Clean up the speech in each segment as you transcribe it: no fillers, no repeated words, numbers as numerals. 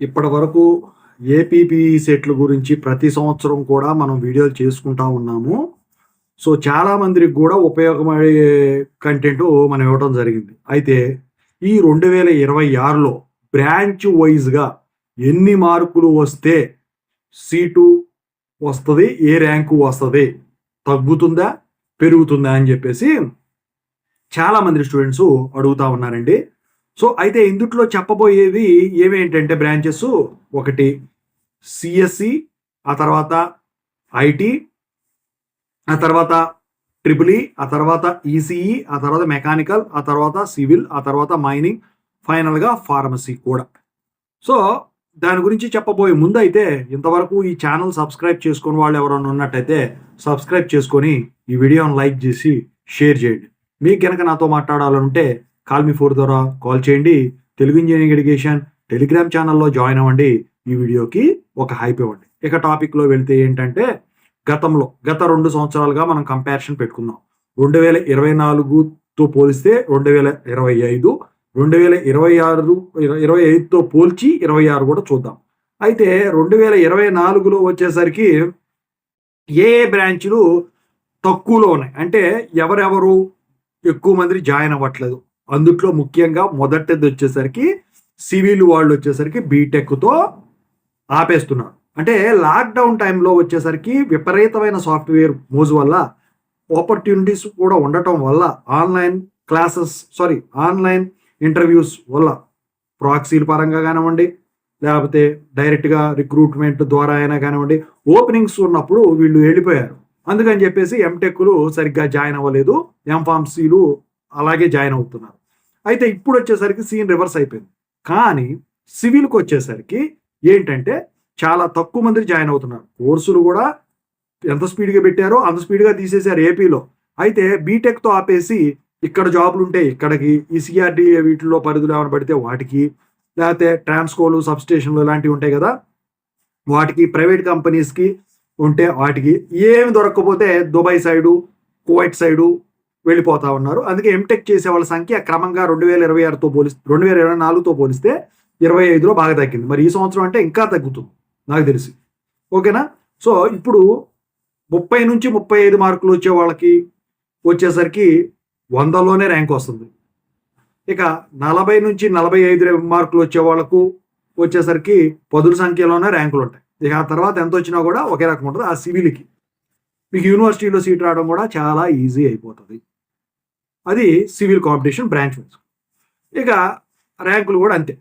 ఇప్పటి వరకు ఏపీపీ సెట్ల గురించి ప్రతి సంవత్సరం కూడా మనం వీడియోలు చేసుకుంటా ఉన్నాము. సో, చాలా మందికి కూడా ఉపయోగమయ్యే కంటెంటు మనం ఇవ్వడం జరిగింది. అయితే ఈ 2026లో బ్రాంచ్ వైస్‌గా ఎన్ని మార్కులు వస్తే సీటు వస్తది? ఏ ర్యాంకు వస్తది? తగ్గుతుందా? పెరుగుతుందా? అని చెప్పేసి చాలామంది స్టూడెంట్సు అడుగుతా ఉన్నారండి. సో, అయితే ఇందుట్లో చెప్పబోయేవి ఏవేంటంటే బ్రాంచెస్ ఒకటి సీఎస్‌సి, ఆ తర్వాత ఐటీ, ఆ తర్వాత ట్రిపుల్ ఈ, ఆ తర్వాత ఈసీఈ, ఆ తర్వాత మెకానికల్, ఆ తర్వాత సివిల్, ఆ తర్వాత మైనింగ్, ఫైనల్‌గా ఫార్మసీ కూడా. సో, దాని గురించి చెప్పబోయే ముందైతే ఇంతవరకు ఈ ఛానల్ సబ్స్క్రైబ్ చేసుకుని వాళ్ళు ఎవరైనా ఉన్నట్టయితే సబ్స్క్రైబ్ చేసుకొని ఈ వీడియోని లైక్ చేసి షేర్ చేయండి. మీకు గనక నాతో మాట్లాడాలంటే కాల్ మీ 4 ద్వారా కాల్ చేయండి. తెలుగు ఇంజనీరింగ్ ఎడ్యుకేషన్ టెలిగ్రామ్ ఛానల్లో జాయిన్ అవ్వండి. ఈ వీడియోకి ఒక హైప్ ఇవ్వండి. ఇక టాపిక్లో వెళ్తే ఏంటంటే గత 2 సంవత్సరాలుగా మనం కంపారిజన్ పెట్టుకుందాం. 2024తో పోలిస్తే 2025, 2026, 25తో పోల్చి 26 కూడా చూద్దాం. అయితే 2024లో వచ్చేసరికి ఏ బ్రాంచ్‌లు తక్కువలో ఉన్నాయి. అంటే ఎవరెవరు ఎక్కువ మంది జాయిన్ అవ్వట్లేదు. అందుట్లో ముఖ్యంగా మొదటిది వచ్చేసరికి సివిల్ వాళ్ళు వచ్చేసరికి బీటెక్‌తో ఆపేస్తున్నారు. అంటే లాక్‌డౌన్ టైంలో వచ్చేసరికి విపరీతమైన సాఫ్ట్‌వేర్ మోజు వల్ల ఆపర్చునిటీస్ కూడా ఉండటం వల్ల ఆన్లైన్ ఇంటర్వ్యూస్ వల్ల ప్రాక్సీల పరంగా కానివ్వండి, లేకపోతే డైరెక్ట్‌గా రిక్రూట్‌మెంట్ ద్వారా అయినా కానివ్వండి, ఓపెనింగ్స్ ఉన్నప్పుడు వీళ్ళు వెళ్ళిపోయారు. అందుకని చెప్పేసి ఎంటెక్‌లు సరిగ్గా జాయిన్ అవ్వలేదు. ఎంఫార్మసీలు అలాగే జాయిన్ అవుతున్నారు. అయితే ఇప్పుడు వచ్చేసరికి సీన్ రివర్స్ అయిపోయింది. కానీ సివిల్‌కి వచ్చేసరికి ఏంటంటే చాలా తక్కువ మంది జాయిన్ అవుతున్నారు. కోర్సులు కూడా ఎంత స్పీడ్‌గా పెట్టారో అంత స్పీడ్‌గా తీసేశారు ఏపీలో. అయితే బీటెక్‌తో ఆపేసి ఇక్కడ జాబ్‌లు ఉంటే ఇక్కడికి, ఈ సీఆర్‌డీఏ వీటిల్లో పరిధులు ఏమైనా పడితే వాటికి, లేకపోతే ట్రాన్స్‌కోలు, సబ్‌స్టేషన్‌లు ఇలాంటివి ఉంటాయి కదా! వాటికి, ప్రైవేట్ కంపెనీస్‌కి ఉంటే వాటికి, ఏమి దొరక్కపోతే దుబాయ్ సైడు, కువైట్ సైడు వెళ్ళిపోతా ఉన్నారు. అందుకే ఎంటెక్ చేసే వాళ్ళ సంఖ్య క్రమంగా 2024తో పోలిస్తే 25లో బాగా తగ్గింది. మరి ఈ సంవత్సరం అంటే ఇంకా తగ్గుతుంది నాకు తెలిసి. ఓకేనా? సో, ఇప్పుడు 30-35 మార్కులు వచ్చే వాళ్ళకి వచ్చేసరికి 100లోనే ర్యాంక్ వస్తుంది. ఇక 40-45 మార్కులు వచ్చే వాళ్ళకు వచ్చేసరికి పదుల సంఖ్యలోనే ర్యాంకులు ఉంటాయి. ఇక ఆ తర్వాత ఎంత వచ్చినా కూడా ఒకే రకం ఉంటుంది. ఆ సివిల్‌కి మీకు యూనివర్సిటీలో సీట్ రావడం కూడా చాలా ఈజీ అయిపోతుంది. అది సివిల్ కాంపిటీషన్ బ్రాంచ్ వైస్. ఇక ర్యాంకులు కూడా అంతే.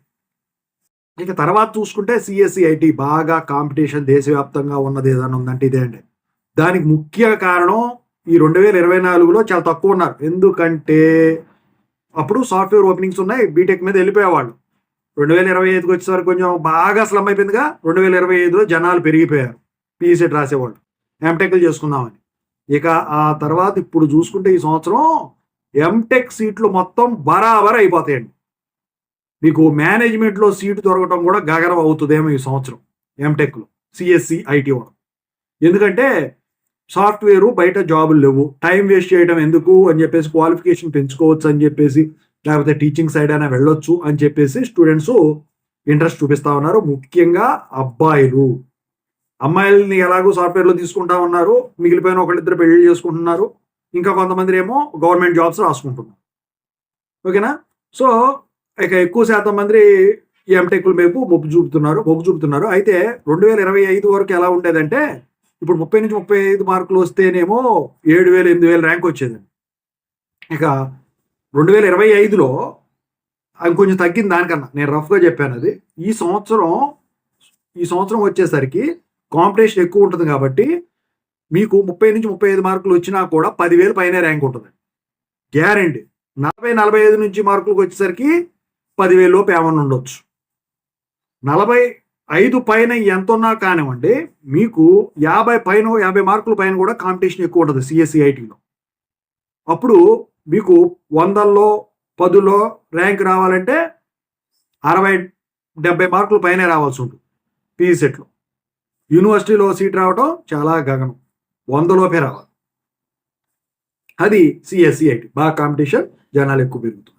ఇక తర్వాత చూసుకుంటే సిఎస్సి, ఐటీ బాగా కాంపిటీషన్ దేశవ్యాప్తంగా ఉన్నది ఏదైనా ఉందంటే ఇదే అండి. దానికి ముఖ్య కారణం ఈ 2024లో చాలా తక్కువ ఉన్నారు. ఎందుకంటే అప్పుడు సాఫ్ట్‌వేర్ ఓపెనింగ్స్ ఉన్నాయి. బీటెక్ మీద వెళ్ళిపోయేవాళ్ళు. 2025కి వచ్చేసరికి కొంచెం బాగా స్లమ్ అయిపోయిందిగా. 2025లో జనాలు పెరిగిపోయారు. పీఈసెట్ రాసేవాళ్ళు. ఎంటెక్‌లు చేసుకుందామని. ఇక ఆ తర్వాత ఇప్పుడు చూసుకుంటే ఈ సంవత్సరం ఎంటెక్ సీట్లు మొత్తం బరాబర్ అయిపోతాయండి. మీకు మేనేజ్మెంట్‌లో సీటు దొరకటం కూడా గగనం అవుతుందేమో ఈ సంవత్సరం ఎంటెక్‌లో. సిఎస్సి, ఐటీ వాళ్ళు. ఎందుకంటే సాఫ్ట్‌వేరు బయట జాబులు లేవు. టైం వేస్ట్ చేయడం ఎందుకు అని చెప్పేసి క్వాలిఫికేషన్ పెంచుకోవచ్చు అని చెప్పేసి, లేకపోతే టీచింగ్ సైడ్ అయినా వెళ్ళొచ్చు అని చెప్పేసి స్టూడెంట్స్ ఇంట్రెస్ట్ చూపిస్తా ఉన్నారు. ముఖ్యంగా అబ్బాయిలు. అమ్మాయిలని ఎలాగో సాఫ్ట్‌వేర్‌లో తీసుకుంటా ఉన్నారు. మిగిలిపోయిన ఒకళ్ళిద్దరు పెళ్లి చేసుకుంటున్నారు. ఇంకా కొంతమంది ఏమో గవర్నమెంట్ జాబ్స్ రాసుకుంటున్నారు. ఓకేనా? సో, ఇక ఎక్కువ శాతం మంది ఎంటెక్‌ల వైపు మొగ్గు చూపుతున్నారు. అయితే 2025 వరకు ఎలా ఉండేదంటే ఇప్పుడు 30-35 మార్కులు వస్తేనేమో 7,000, 8,000 ర్యాంక్ వచ్చేదండి. ఇక 2025లో అది కొంచెం తగ్గింది దానికన్నా. నేను రఫ్‌గా చెప్పాను అది. ఈ సంవత్సరం వచ్చేసరికి కాంపిటీషన్ ఎక్కువ ఉంటుంది కాబట్టి మీకు 30-35 మార్కులు వచ్చినా కూడా 10,000 పైనే ర్యాంక్ ఉంటుంది. గ్యారంటీ. 40-45 నుంచి మార్కులకు వచ్చేసరికి 10,000 లోపు ఏమన్నా ఉండొచ్చు. 45 పైన ఎంతున్నా కానివ్వండి, మీకు 50 మార్కుల పైన కూడా కాంపిటీషన్ ఎక్కువ ఉంటుంది సిఎస్సి, ఐటీలో. అప్పుడు మీకు 100లో, 10లో ర్యాంక్ రావాలంటే 60-70 మార్కుల పైనే రావాల్సి ఉంటుంది పీఈసెట్‌లో. యూనివర్సిటీలో సీట్ రావడం చాలా గగనం. 100 లోపే రావాలి. అది సిఎస్సి, ఐటీ. బాగా కాంపిటీషన్, జనాలు ఎక్కువ పెరుగుతున్నారు.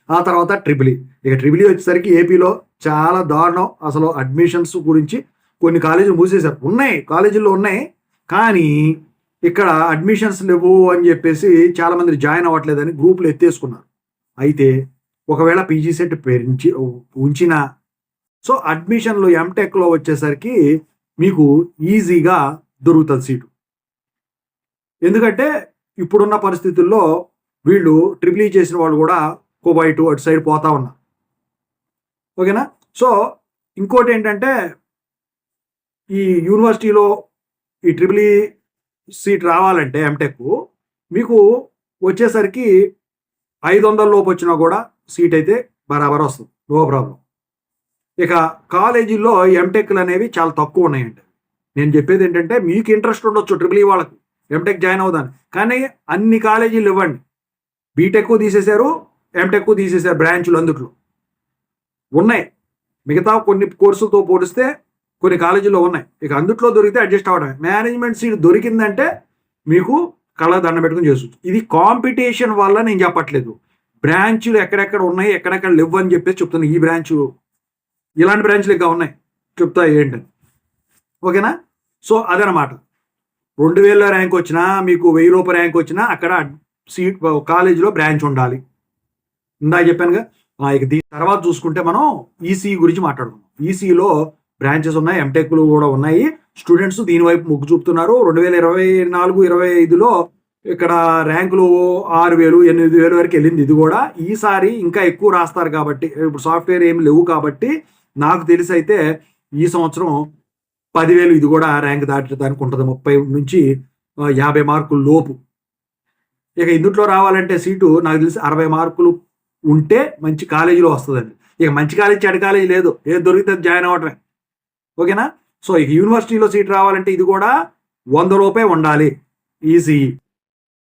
ఆ తర్వాత ట్రిపుల్ ఈ. ఇక ట్రిపుల్ ఈ వచ్చేసరికి ఏపీలో చాలా దారుణం. అసలు అడ్మిషన్స్ గురించి కొన్ని కాలేజీలు మూసేశారు. ఉన్నాయి, కాలేజీల్లో ఉన్నాయి. కానీ ఇక్కడ అడ్మిషన్స్ లేవు అని చెప్పేసి చాలామంది జాయిన్ అవ్వట్లేదని గ్రూపులు ఎత్తేసుకున్నారు. అయితే ఒకవేళ పీజీ సెట్ ఉంచిన సో అడ్మిషన్లు ఎంటెక్లో వచ్చేసరికి మీకు ఈజీగా దొరుకుతుంది సీటు. ఎందుకంటే ఇప్పుడున్న పరిస్థితుల్లో వీళ్ళు ట్రిపుల్ ఈ చేసిన వాళ్ళు కూడా కువైట్ అటు సైడ్ పోతా ఉన్నారు. ఓకేనా. సో ఇంకోటి ఏంటంటే ఈ యూనివర్సిటీలో ఈ ట్రిపుల్ ఈ సీట్ రావాలంటే ఎంటెక్ మీకు వచ్చేసరికి 500 లోపు వచ్చినా కూడా సీట్ అయితే బరాబర్ వస్తుంది, నో ప్రాబ్లం. ఇక కాలేజీల్లో ఎంటెక్లు అనేవి చాలా తక్కువ ఉన్నాయండి. నేను చెప్పేది ఏంటంటే మీకు ఇంట్రెస్ట్ ఉండొచ్చు ట్రిపుల్ ఈ వాళ్ళకి ఎంటెక్ జాయిన్ అవుదాన్ని, కానీ అన్ని కాలేజీలు ఇవ్వండి. బీటెక్ తీసేశారు, ఎంటెక్ తీసేశారు, బ్రాంచ్లు అందుట్లో ఉన్నాయి. మిగతా కొన్ని కోర్సులతో పోలిస్తే కొన్ని కాలేజీల్లో ఉన్నాయి. ఇక అందుట్లో దొరికితే అడ్జస్ట్ అవ్వడమే. మేనేజ్మెంట్ సీట్ దొరికిందంటే మీకు కళ్ళ దండ పెట్టుకుని చేసుకోవచ్చు. ఇది కాంపిటీషన్ వల్ల నేను చెప్పట్లేదు. బ్రాంచ్లు ఎక్కడెక్కడ ఉన్నాయి, ఎక్కడెక్కడ లేవు అని చెప్పేసి చెప్తున్నాను. ఈ బ్రాంచ్ ఇలాంటి బ్రాంచ్లు ఇంకా ఉన్నాయి చెప్తా ఏంటని. ఓకేనా. సో అదనమాట. 2000 ర్యాంక్ వచ్చినా మీకు 1000 రూపాయల ర్యాంక్ వచ్చినా అక్కడ సీట్ కాలేజీలో బ్రాంచ్ ఉండాలి. ఇందాక చెప్పానుగా. ఇక దీని తర్వాత చూసుకుంటే మనం ఈసీ గురించి మాట్లాడుకుందాం. ఈసీలో బ్రాంచెస్ ఉన్నాయి, ఎంటెక్లు కూడా ఉన్నాయి. స్టూడెంట్స్ దీని వైపు మొగ్గు చూపుతున్నారు. 2024-25లో ఇక్కడ ర్యాంకులు 6000, 8000 వరకు వెళ్ళింది. ఇది కూడా ఈసారి ఇంకా ఎక్కువ రాస్తారు కాబట్టి, ఇప్పుడు సాఫ్ట్వేర్ ఏమి లేవు కాబట్టి నాకు తెలిసి అయితే ఈ సంవత్సరం 10,000 ఇది కూడా ర్యాంక్ దాటడానికి ఉంటుంది. 30 నుంచి 50 మార్కుల లోపు. ఇక ఇందుట్లో రావాలంటే సీటు నాకు తెలిసి 60 మార్కులు ఉంటే మంచి కాలేజీలో వస్తుందండి. ఇక మంచి కాలేజీ చెడు కాలేజీ లేదు, ఏది దొరికితే జాయిన్ అవ్వటమే. ఓకేనా. సో ఇక యూనివర్సిటీలో సీట్ రావాలంటే ఇది కూడా 100 రూపాయలు ఉండాలి ఈసీఈ.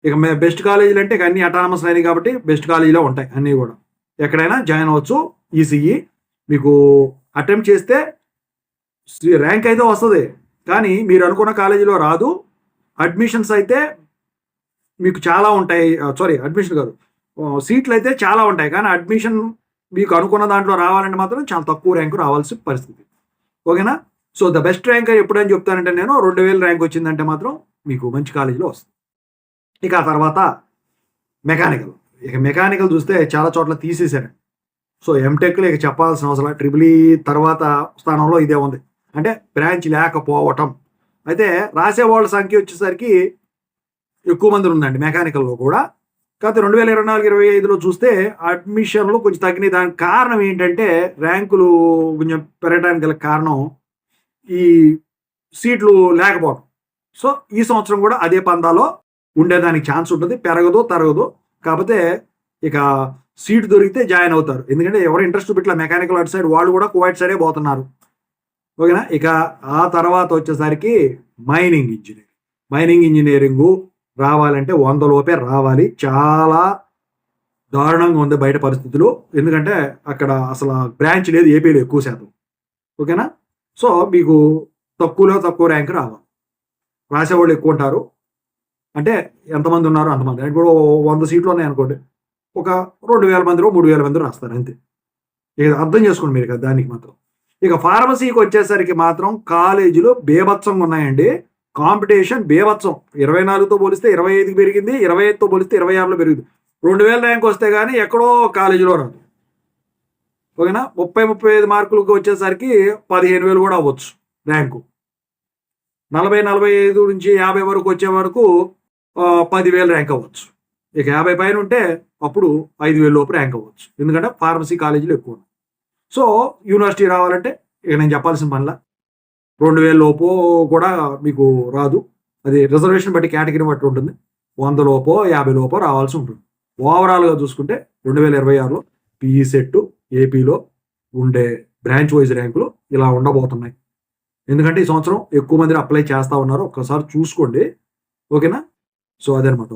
ఇక బెస్ట్ కాలేజీలు అంటే ఇక అన్ని అటానమస్ అయినాయి కాబట్టి బెస్ట్ కాలేజీలో ఉంటాయి అన్నీ కూడా. ఎక్కడైనా జాయిన్ అవ్వచ్చు ఈసీఈ. మీకు అటెంప్ట్ చేస్తే ర్యాంక్ అయితే వస్తుంది, కానీ మీరు అనుకున్న కాలేజీలో రాదు. అడ్మిషన్స్ అయితే మీకు చాలా ఉంటాయి. అడ్మిషన్ కాదు, సీట్లు అయితే చాలా ఉంటాయి, కానీ అడ్మిషన్ మీకు అనుకున్న దాంట్లో రావాలంటే మాత్రం చాలా తక్కువ ర్యాంకు రావాల్సిన పరిస్థితి. ఓకేనా. సో ద బెస్ట్ ర్యాంక్ ఎప్పుడని చెప్తానంటే నేను 2000 ర్యాంక్ వచ్చిందంటే మాత్రం మీకు మంచి కాలేజీలో వస్తుంది. ఇక ఆ తర్వాత మెకానికల్. ఇక మెకానికల్ చూస్తే చాలా చోట్ల తీసేశారు. సో ఎంటెక్లో ఇక చెప్పాల్సిన అవసరం, ట్రిపుల్ ఈ తర్వాత స్థానంలో ఇదే ఉంది. అంటే బ్రాంచ్ లేకపోవటం. అయితే రాసేవాళ్ళ సంఖ్య వచ్చేసరికి ఎక్కువ మంది ఉందండి మెకానికల్లో కూడా. కాకపోతే 2024-25లో చూస్తే అడ్మిషన్లు కొంచెం తగ్గినాయి. దానికి కారణం ఏంటంటే ర్యాంకులు కొంచెం పెరగడానికి గల కారణం ఈ సీట్లు లేకపోవడం. సో ఈ సంవత్సరం కూడా అదే పందాలో ఉండేదానికి ఛాన్స్ ఉంటుంది, పెరగదు తరగదు. కాకపోతే ఇక సీట్ దొరికితే జాయిన్ అవుతారు. ఎందుకంటే ఎవరు ఇంట్రెస్ట్ చూపిట్లా మెకానికల్ అటు సైడ్, వాళ్ళు కూడా కువైట్ సైడే పోతున్నారు. ఓకేనా. ఇక ఆ తర్వాత వచ్చేసరికి మైనింగ్ ఇంజనీరింగు రావాలంటే 100 లోపే రావాలి. చాలా దారుణంగా ఉంది బయట పరిస్థితులు. ఎందుకంటే అక్కడ అసలు బ్రాంచ్ లేదు ఏపీలో ఎక్కువ శాతం. ఓకేనా. సో మీకు తక్కువ ర్యాంక్ రావాలి. రాసేవాళ్ళు ఎక్కువ ఉంటారు. అంటే ఎంతమంది ఉన్నారో అంతమంది. ఇప్పుడు 100 సీట్లు ఉన్నాయి అనుకోండి, ఒక 2000 మందిలో 3000 మంది రాస్తారు అంతే. ఇక అర్థం చేసుకోండి మీరు కదా దానికి మాత్రం. ఇక ఫార్మసీకి వచ్చేసరికి మాత్రం కాలేజీలు బేభత్సంగా ఉన్నాయండి. కాంపిటీషన్ బేభత్సం. 24తో పోలిస్తే 25కి పెరిగింది, 25తో పోలిస్తే 26లో పెరిగింది. 2000 ర్యాంక్ వస్తే కానీ ఎక్కడో కాలేజీలో రాదు. ఓకేనా. 30-35 మార్కులకు వచ్చేసరికి 15,000 కూడా అవ్వచ్చు ర్యాంకు. 40-45 నుంచి 50 వరకు వచ్చే వరకు 10,000 ర్యాంక్ అవ్వచ్చు. ఇక 50 పైన ఉంటే అప్పుడు 5,000 లోపు ర్యాంక్ అవ్వచ్చు. ఎందుకంటే ఫార్మసీ కాలేజీలు ఎక్కువ ఉన్నాయి. సో యూనివర్సిటీ రావాలంటే ఇక నేను చెప్పాల్సిన పనిలా 2,000 లోపు కూడా మీకు రాదు. అది రిజర్వేషన్ బట్టి కేటగిరీ బట్టి ఉంటుంది. 100 లోపో 50 లోపో రావాల్సి ఉంటుంది. ఓవరాల్గా చూసుకుంటే 2026లో పీఈ సెట్ ఏపీలో ఉండే బ్రాంచ్ వైజ్ ర్యాంకులు ఇలా ఉండబోతున్నాయి. ఎందుకంటే ఈ సంవత్సరం ఎక్కువ మంది అప్లై చేస్తూ ఉన్నారు. ఒక్కసారి చూసుకోండి. ఓకేనా. సో అదనమాట.